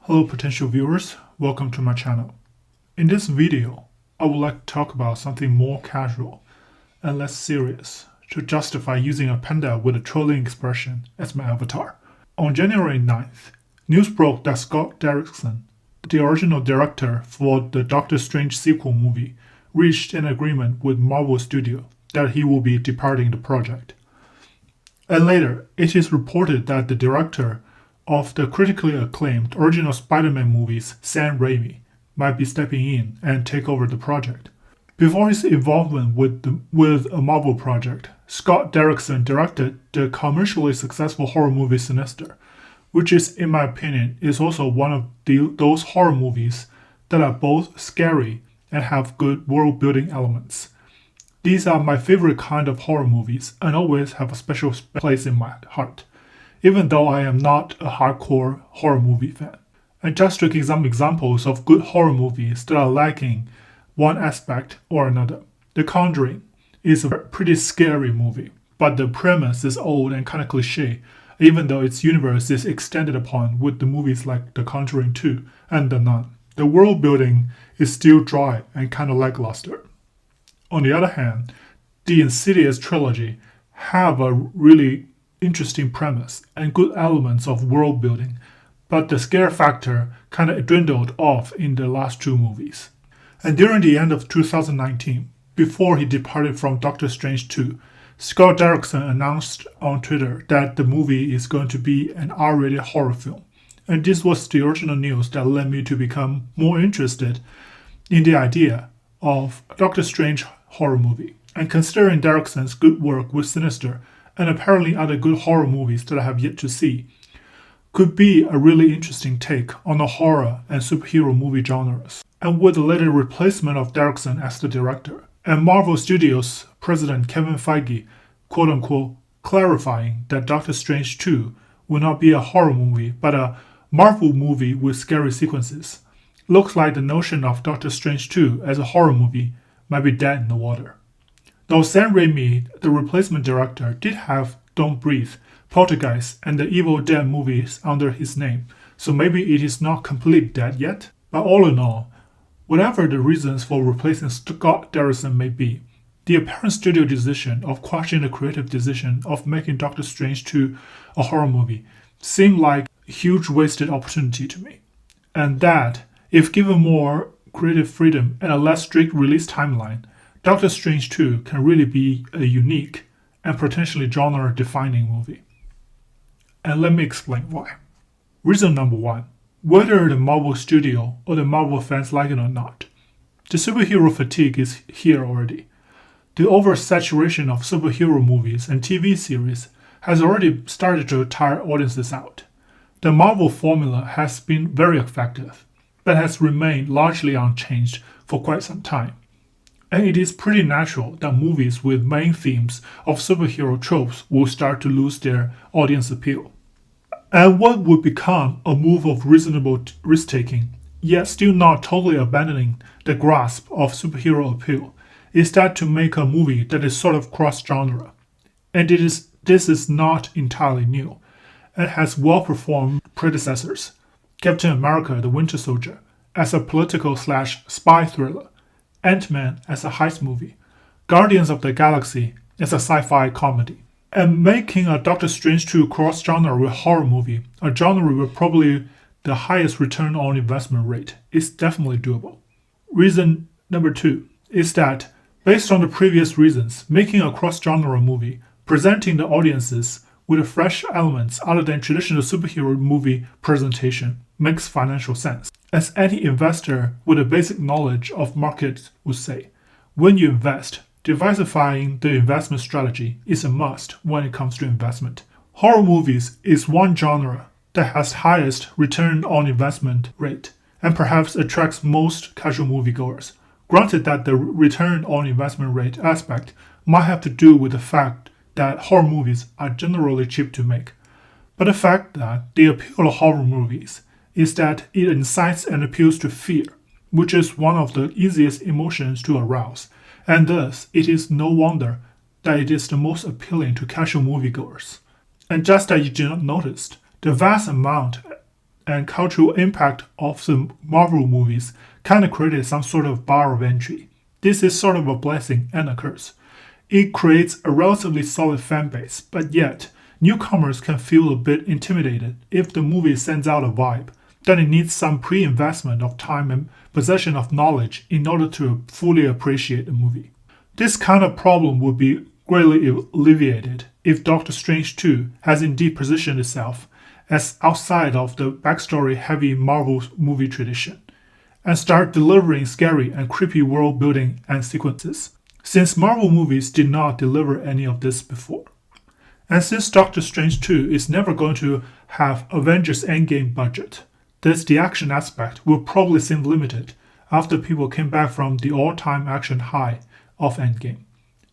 Hello potential viewers, welcome to my channel. In this video, I would like to talk about something more casual and less serious to justify using a panda with a trolling expression as my avatar. On January 9th, news broke that Scott Derrickson, the original director for the Doctor Strange sequel movie, reached an agreement with Marvel Studios that he will be departing the project. And later, it is reported that the director of the critically acclaimed original Spider-Man movies, Sam Raimi, might be stepping in and take over the project. Before his involvement with a Marvel project, Scott Derrickson directed the commercially successful horror movie Sinister, which is, in my opinion, is also one of those horror movies that are both scary and have good world-building elements. These are my favorite kind of horror movies and always have a special place in my heart, even though I am not a hardcore horror movie fan. And just to give some examples of good horror movies that are lacking one aspect or another. The Conjuring is a pretty scary movie, but the premise is old and kind of cliche, even though its universe is extended upon with the movies like The Conjuring 2 and The Nun. The world building is still dry and kind of lackluster. On the other hand, the Insidious trilogy have a really interesting premise and good elements of world building, but the scare factor kind of dwindled off in the last two movies. And during the end of 2019, before he departed from Doctor Strange 2, Scott Derrickson announced on Twitter that the movie is going to be an R-rated horror film. And this was the original news that led me to become more interested in the idea of Doctor Strange horror movie. And considering Derrickson's good work with Sinister and apparently other good horror movies that I have yet to see, could be a really interesting take on the horror and superhero movie genres. And with the later replacement of Derrickson as the director, and Marvel Studios president Kevin Feige, quote-unquote, clarifying that Doctor Strange 2 will not be a horror movie, but a Marvel movie with scary sequences, looks like the notion of Doctor Strange 2 as a horror movie might be dead in the water. Though Sam Raimi, the replacement director, did have Don't Breathe, Poltergeist, and the Evil Dead movies under his name, so maybe it is not completely dead yet. But all in all, whatever the reasons for replacing Scott Derrickson may be, the apparent studio decision of questioning the creative decision of making Doctor Strange 2 a horror movie seemed like a huge wasted opportunity to me. And that, if given more creative freedom and a less strict release timeline, Doctor Strange 2 can really be a unique and potentially genre-defining movie. And let me explain why. Reason number one, whether the Marvel studio or the Marvel fans like it or not, the superhero fatigue is here already. The oversaturation of superhero movies and TV series has already started to tire audiences out. The Marvel formula has been very effective, but has remained largely unchanged for quite some time. And it is pretty natural that movies with main themes of superhero tropes will start to lose their audience appeal. And what would become a move of reasonable risk-taking, yet still not totally abandoning the grasp of superhero appeal, is that to make a movie that is sort of cross-genre. And this is not entirely new. It has well-performed predecessors. Captain America: The Winter Soldier as a political/spy thriller, Ant-Man as a heist movie, Guardians of the Galaxy as a sci-fi comedy. And making a Doctor Strange 2 cross-genre with horror movie, a genre with probably the highest return on investment rate, is definitely doable. Reason number two is that, based on the previous reasons, making a cross-genre movie, presenting the audiences with fresh elements other than traditional superhero movie presentation, makes financial sense. As any investor with a basic knowledge of markets would say, when you invest, diversifying the investment strategy is a must when it comes to investment. Horror movies is one genre that has highest return on investment rate and perhaps attracts most casual moviegoers. Granted that the return on investment rate aspect might have to do with the fact that horror movies are generally cheap to make, but the fact that the appeal of horror movies is that it incites and appeals to fear, which is one of the easiest emotions to arouse, and thus it is no wonder that it is the most appealing to casual moviegoers. And just as you did not notice, the vast amount and cultural impact of the Marvel movies kind of created some sort of bar of entry. This is sort of a blessing and a curse. It creates a relatively solid fan base, but yet newcomers can feel a bit intimidated if the movie sends out a vibe that it needs some pre-investment of time and possession of knowledge in order to fully appreciate the movie. This kind of problem would be greatly alleviated if Doctor Strange 2 has indeed positioned itself as outside of the backstory-heavy Marvel movie tradition, and start delivering scary and creepy world building and sequences, since Marvel movies did not deliver any of this before. And since Doctor Strange 2 is never going to have Avengers Endgame budget, thus the action aspect will probably seem limited after people came back from the all-time action high of Endgame.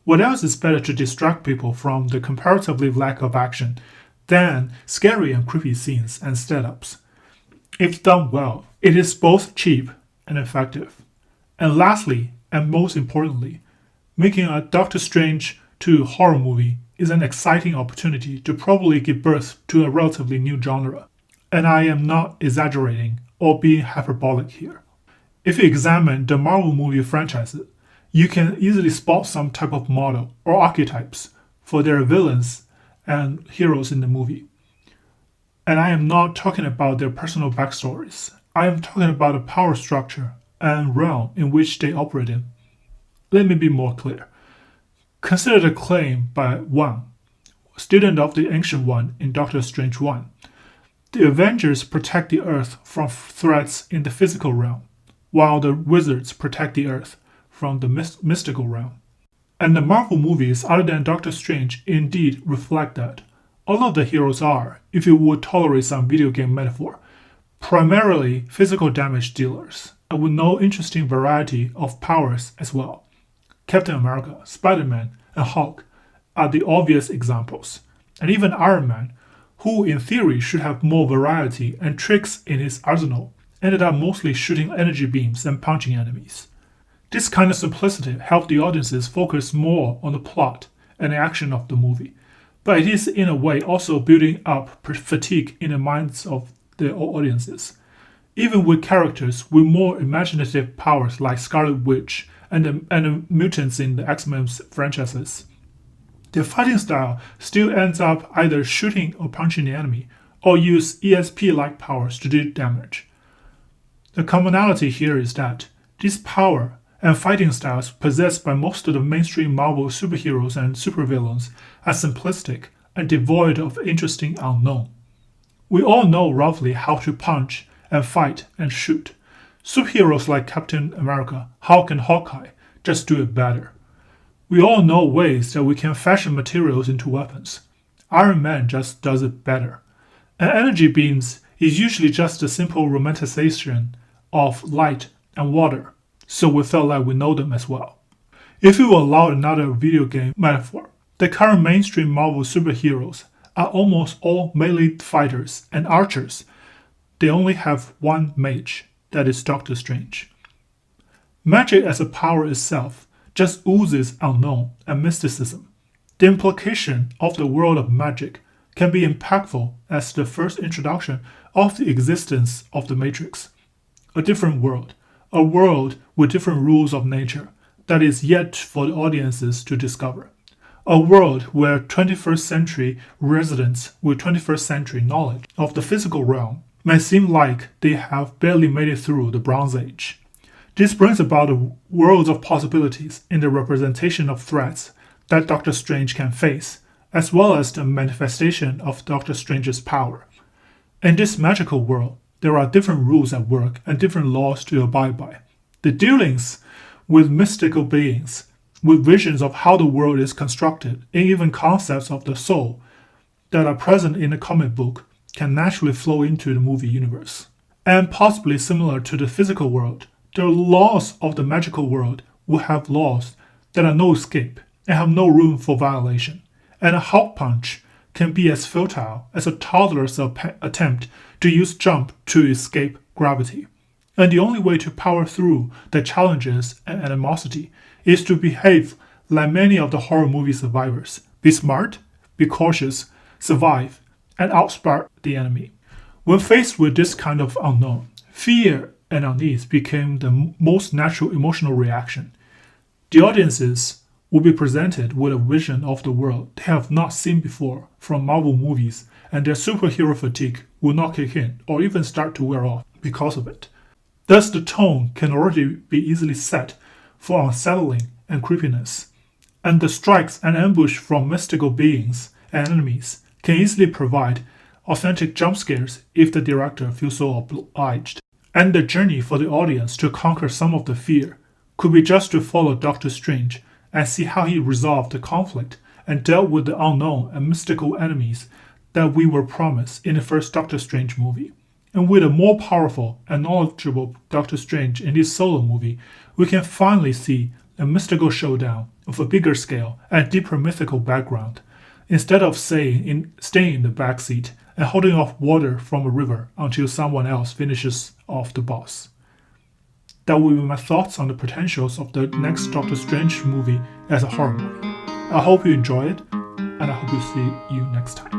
What else is better to distract people from the comparatively lack of action than scary and creepy scenes and setups? If done well, it is both cheap and effective. And lastly, and most importantly, making a Doctor Strange 2 horror movie is an exciting opportunity to probably give birth to a relatively new genre. And I am not exaggerating or being hyperbolic here. If you examine the Marvel movie franchises, you can easily spot some type of model or archetypes for their villains and heroes in the movie. And I am not talking about their personal backstories. I am talking about the power structure and realm in which they operate in. Let me be more clear. Consider the claim by Wong, student of the Ancient One in Doctor Strange 1. The Avengers protect the Earth from threats in the physical realm, while the Wizards protect the Earth from the mystical realm. And the Marvel movies, other than Doctor Strange, indeed reflect that. All of the heroes are, if you would tolerate some video game metaphor, primarily physical damage dealers, and with no interesting variety of powers as well. Captain America, Spider-Man, and Hulk are the obvious examples, and even Iron Man, who in theory should have more variety and tricks in his arsenal, ended up mostly shooting energy beams and punching enemies. This kind of simplicity helped the audiences focus more on the plot and the action of the movie, but it is in a way also building up fatigue in the minds of the audiences. Even with characters with more imaginative powers like Scarlet Witch and the mutants in the X-Men franchises, their fighting style still ends up either shooting or punching the enemy, or use ESP-like powers to do damage. The commonality here is that this power and fighting styles possessed by most of the mainstream Marvel superheroes and supervillains are simplistic and devoid of interesting unknown. We all know roughly how to punch and fight and shoot. Superheroes like Captain America, Hulk, and Hawkeye just do it better. We all know ways that we can fashion materials into weapons. Iron Man just does it better. And energy beams is usually just a simple romanticization of light and water, so we felt like we know them as well. If we will allow another video game metaphor, the current mainstream Marvel superheroes are almost all melee fighters and archers. They only have one mage, that is Doctor Strange. Magic as a power itself just oozes unknown and mysticism. The implication of the world of magic can be impactful as the first introduction of the existence of the Matrix. A different world, a world with different rules of nature that is yet for the audiences to discover. A world where 21st century residents with 21st century knowledge of the physical realm may seem like they have barely made it through the Bronze Age. This brings about a world of possibilities in the representation of threats that Doctor Strange can face, as well as the manifestation of Doctor Strange's power. In this magical world, there are different rules at work and different laws to abide by. The dealings with mystical beings, with visions of how the world is constructed, and even concepts of the soul that are present in the comic book can naturally flow into the movie universe. And possibly similar to the physical world, the laws of the magical world will have laws that are no escape and have no room for violation. And a Hulk punch can be as futile as a toddler's attempt to use jump to escape gravity. And the only way to power through the challenges and animosity is to behave like many of the horror movie survivors. Be smart, be cautious, survive, and outsmart the enemy. When faced with this kind of unknown, fear and unease became the most natural emotional reaction. The audiences will be presented with a vision of the world they have not seen before from Marvel movies, and their superhero fatigue will not kick in or even start to wear off because of it. Thus, the tone can already be easily set for unsettling and creepiness, and the strikes and ambush from mystical beings and enemies can easily provide authentic jump scares if the director feels so obliged. And the journey for the audience to conquer some of the fear could be just to follow Doctor Strange and see how he resolved the conflict and dealt with the unknown and mystical enemies that we were promised in the first Doctor Strange movie. And with a more powerful and knowledgeable Doctor Strange in his solo movie, we can finally see a mystical showdown of a bigger scale and deeper mythical background, instead of staying in the backseat and holding off water from a river until someone else finishes off the boss. That will be my thoughts on the potentials of the next Doctor Strange movie as a horror movie. I hope you enjoy it, and I hope you see you next time.